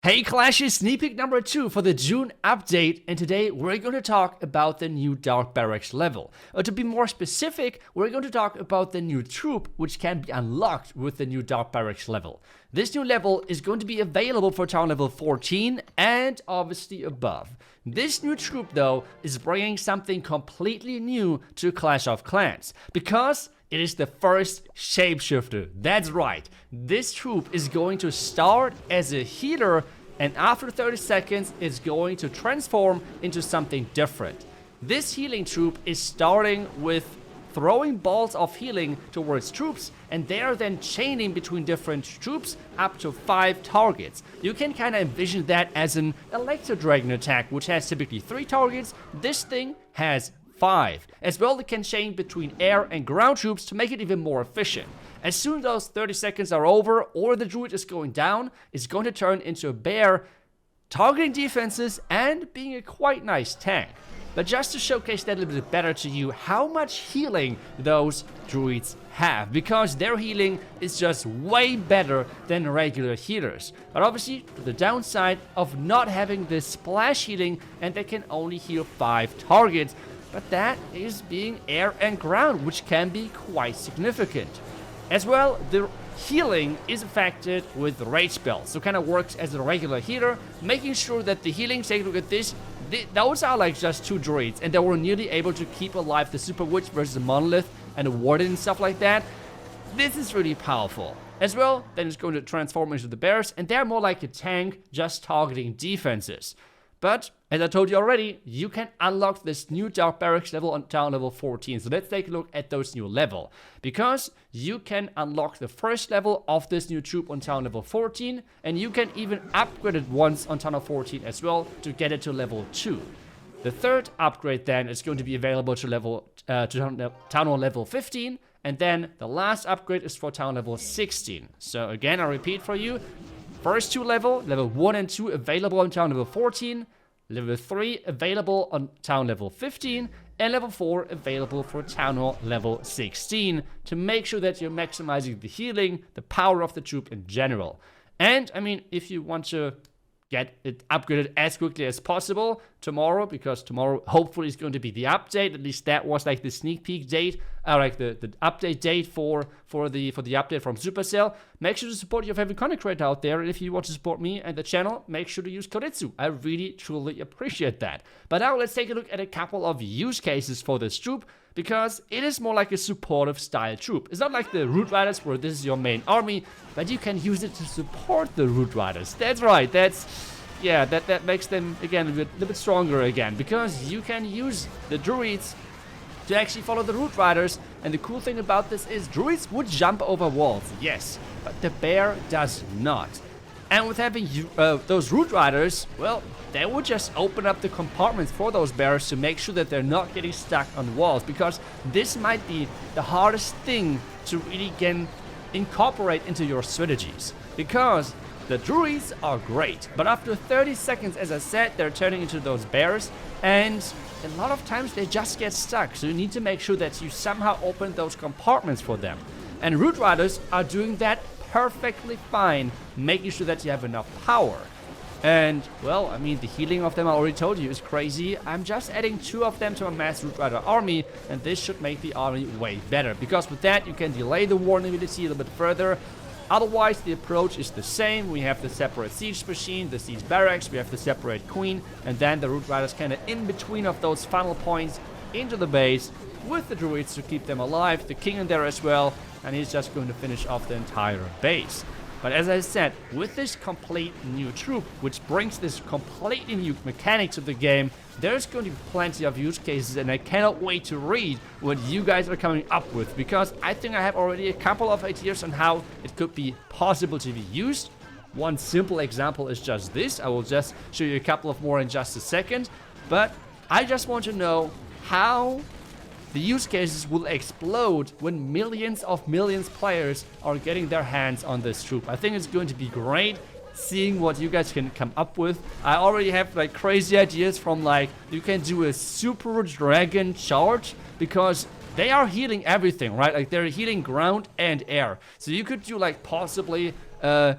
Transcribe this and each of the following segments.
Hey Clashes, sneak peek number 2 for the June update, and today we're going to talk about the new Dark Barracks level. Or to be more specific, we're going to talk about the new troop which can be unlocked with the new Dark Barracks level. This new level is going to be available for town level 14 and obviously above. This new troop though is bringing something completely new to Clash of Clans, because it is the first Shapeshifter. That's right. This troop is going to start as a healer, and after 30 seconds, it's going to transform into something different. This healing troop is starting with throwing balls of healing towards troops, and they are then chaining between different troops up to 5 targets. You can kind of envision that as an Electro Dragon attack, which has typically 3 targets. This thing has 5. As well, they can chain between air and ground troops to make it even more efficient. As soon as those 30 seconds are over or the Druid is going down, it's going to turn into a bear, targeting defenses and being a quite nice tank. But just to showcase that a little bit better to you, how much healing those Druids have, because their healing is just way better than regular healers. But obviously, the downside of not having this splash healing, and they can only heal 5 targets. But that is being air and ground, which can be quite significant. As well, the healing is affected with rage spells, so kind of works as a regular healer, making sure that the healing, take a look at this, those are like just 2 druids, and they were nearly able to keep alive the Super Witch versus the Monolith and the Warden and stuff like that. This is really powerful. As well, then it's going to transform into the bears, and they're more like a tank, just targeting defenses. But, as I told you already, you can unlock this new Dark Barracks level on town level 14. So let's take a look at those new level. Because you can unlock the first level of this new troop on town level 14. And you can even upgrade it once on town level 14 as well to get it to level 2. The third upgrade then is going to be available to town hall level 15. And then the last upgrade is for town level 16. So again, I repeat for you. First 2 level 1 and 2 available on town level 14, level 3 available on town level 15, and level 4 available for town hall level 16 to make sure that you're maximizing the healing, the power of the troop in general. And I mean, if you want to get it upgraded as quickly as possible tomorrow, because tomorrow hopefully is going to be the update. At least that was like the sneak peek date, like the update date for the update from Supercell. Make sure to support your favorite content creator out there, and if you want to support me and the channel, make sure to use code iTzu. I really truly appreciate that. But now let's take a look at a couple of use cases for this troop, because it is more like a supportive style troop. It's not like the Root Riders where this is your main army, but you can use it to support the Root Riders. That's right, that makes them again a little bit stronger again, because you can use the Druids to actually follow the Root Riders. And the cool thing about this is Druids would jump over walls, yes, but the bear does not. And with having those Root Riders, well, they would just open up the compartments for those bears to make sure that they're not getting stuck on the walls, because this might be the hardest thing to really incorporate into your strategies. Because the Druids are great, but after 30 seconds, as I said, they're turning into those bears, and a lot of times they just get stuck, so you need to make sure that you somehow open those compartments for them. And Root Riders are doing that perfectly fine, making sure that you have enough power. And, well, I mean, the healing of them, I already told you, is crazy. I'm just adding 2 of them to a mass Root Rider army, and this should make the army way better, because with that, you can delay the Warden ability a little bit further. Otherwise, the approach is the same. We have the separate siege machine, the siege barracks, we have the separate queen, and then the Root Riders kind of in between of those funnel points into the base with the Druids to keep them alive, the king in there as well, and he's just going to finish off the entire base. But as I said, with this complete new troop, which brings this completely new mechanic to the game, there's going to be plenty of use cases, and I cannot wait to read what you guys are coming up with, because I think I have already a couple of ideas on how it could be possible to be used. One simple example is just this. I will just show you a couple of more in just a second, but I just want to know how the use cases will explode when millions players are getting their hands on this troop. I think it's going to be great seeing what you guys can come up with. I already have like crazy ideas from like, you can do a super dragon charge, because they are healing everything, right? Like they're healing ground and air. So you could do like possibly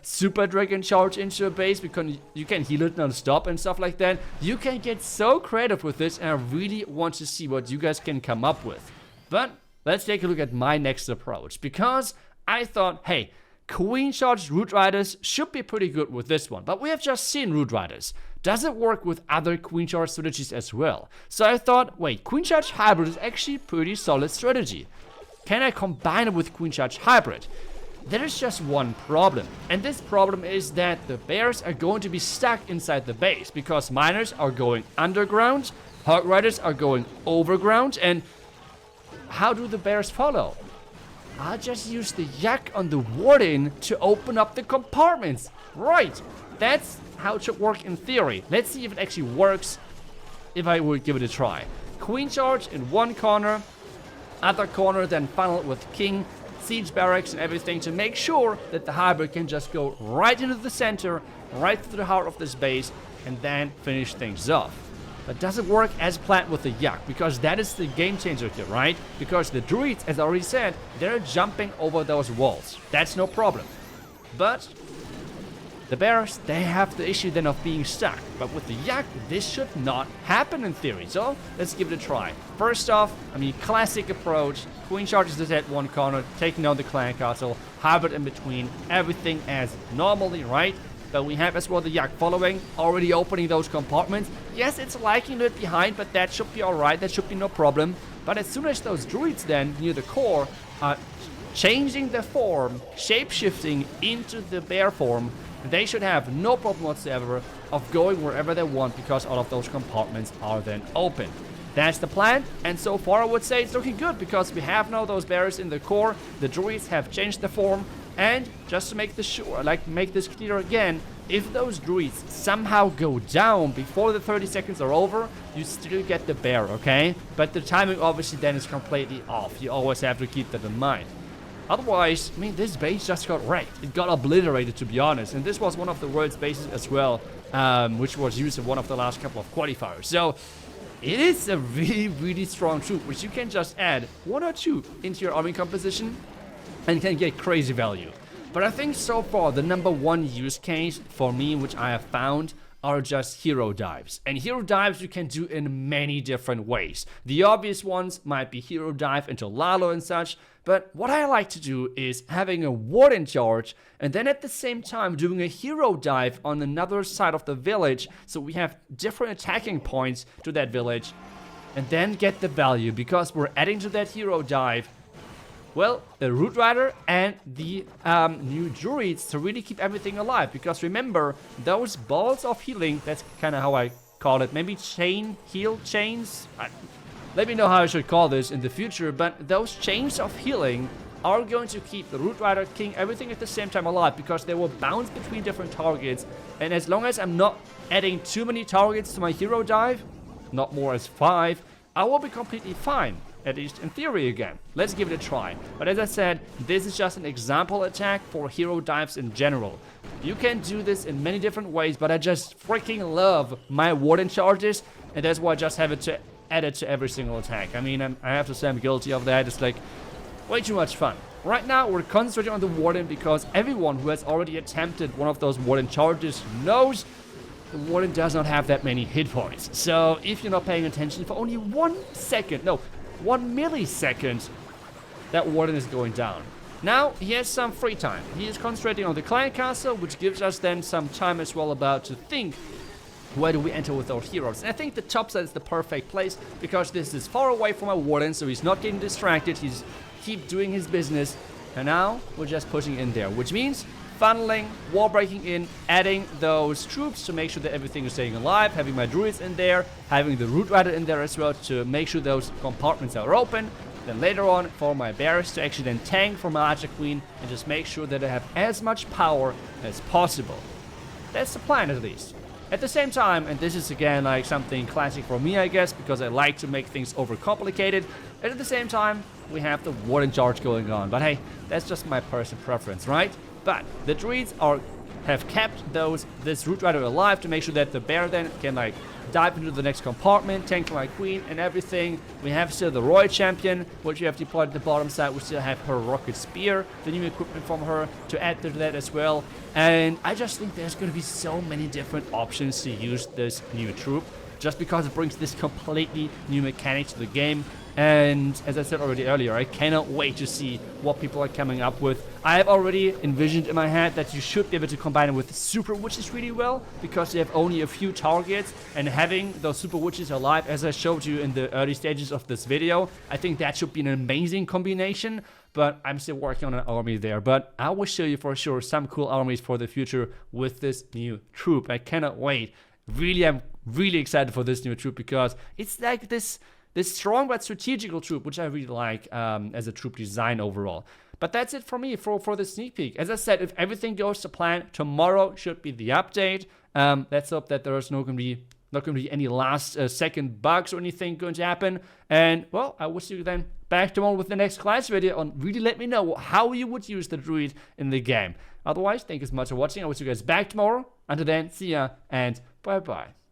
super dragon charge into a base because you can heal it non-stop and stuff like that. You can get so creative with this, and I really want to see what you guys can come up with. But let's take a look at my next approach, because I thought, hey, Queen Charged Root Riders should be pretty good with this one, but we have just seen Root Riders. Does it work with other Queen Charge strategies as well? So I thought, wait, Queen Charge Hybrid is actually a pretty solid strategy. Can I combine it with Queen Charge Hybrid? There is just one problem, and this problem is that the bears are going to be stuck inside the base because miners are going underground, Hog Riders are going overground, and how do the bears follow? I'll just use the yak on the Warden to open up the compartments. Right, that's how it should work in theory. Let's see if it actually works if I would give it a try. Queen Charge in one corner, other corner then funnel with King, Siege Barracks and everything to make sure that the Hybrid can just go right into the center, right through the heart of this base, and then finish things off. But does it work as planned with the yak? Because that is the game changer here, right? Because the Druids, as I already said, they're jumping over those walls. That's no problem. But the bears, they have the issue then of being stuck. But with the yak, this should not happen in theory. So let's give it a try. First off, I mean, classic approach. Queen charges this at one corner, taking down the clan castle, Hybrid in between, everything as normally, right? But we have as well the yak following, already opening those compartments. Yes, it's lagging a bit behind, but that should be alright, that should be no problem. But as soon as those Druids then, near the core, are changing their form, shape-shifting into the bear form, they should have no problem whatsoever of going wherever they want because all of those compartments are then open. That's the plan, and so far I would say it's looking good because we have now those bears in the core, the Druids have changed the form, and just to make this sure, make this clear again, if those Druids somehow go down before the 30 seconds are over, you still get the bear, okay? But the timing obviously then is completely off. You always have to keep that in mind. Otherwise, I mean, this base just got wrecked. It got obliterated, to be honest. And this was one of the world's bases as well, which was used in one of the last couple of qualifiers. So it is a really, really strong troop, which you can just add one or two into your army composition and can get crazy value. But I think so far the number one use case for me, which I have found, are just hero dives. And hero dives you can do in many different ways. The obvious ones might be hero dive into Lalo and such, but what I like to do is having a Warden charge and then at the same time doing a hero dive on another side of the village, so we have different attacking points to that village, and then get the value because we're adding to that hero dive, well, the Root Rider and the new Druids to really keep everything alive. Because remember, those balls of healing, that's kind of how I call it. Maybe heal chains? Let me know how I should call this in the future. But those chains of healing are going to keep the Root Rider, King, everything at the same time alive. Because they will bounce between different targets. And as long as I'm not adding too many targets to my hero dive, not more as 5, I will be completely fine. At least in theory again. Let's give it a try. But as I said, this is just an example attack for hero dives in general. You can do this in many different ways, but I just freaking love my Warden charges, and that's why I just have it to add it to every single attack. I mean, I have to say I'm guilty of that. It's like way too much fun. Right now, we're concentrating on the Warden because everyone who has already attempted one of those Warden charges knows the Warden does not have that many hit points. So if you're not paying attention for only 1 second, no, 1 millisecond, that Warden is going down. Now, he has some free time. He is concentrating on the clan castle, which gives us then some time as well about to think, where do we enter with our heroes? And I think the top side is the perfect place, because this is far away from our Warden, so he's not getting distracted, he's keep doing his business, and now we're just pushing in there, which means funneling, wall breaking in, adding those troops to make sure that everything is staying alive, having my Druids in there, having the Root Rider in there as well to make sure those compartments are open. Then later on for my bears to actually then tank for my Archer Queen and just make sure that I have as much power as possible. That's the plan at least. At the same time, and this is again like something classic for me I guess, because I like to make things overcomplicated, and at the same time we have the Warden charge going on. But hey, that's just my personal preference, right? But the Druids are have kept this Root Rider alive to make sure that the bear then can like dive into the next compartment, tank my queen and everything. We have still the Royal Champion, which we have deployed at the bottom side. We still have her Rocket Spear, the new equipment from her to add to that as well. And I just think there's going to be so many different options to use this new troop, just because it brings this completely new mechanic to the game. And as I said already earlier, I cannot wait to see what people are coming up with. I have already envisioned in my head that you should be able to combine it with Super Witches really well, because they have only a few targets, and having those Super Witches alive, as I showed you in the early stages of this video, I think that should be an amazing combination. But I'm still working on an army there. But I will show you for sure some cool armies for the future with this new troop. I cannot wait. I'm really excited for this new troop, because it's like this strong but strategical troop, which I really like as a troop design overall. But that's it for me for the sneak peek. As I said, if everything goes to plan, tomorrow should be the update. Let's hope that there's not going to be any last second bugs or anything going to happen. And well, I will see you then back tomorrow with the next class video, and really let me know how you would use the Druid in the game. Otherwise, thank you so much for watching. I will see you guys back tomorrow. Until then, see ya and bye bye.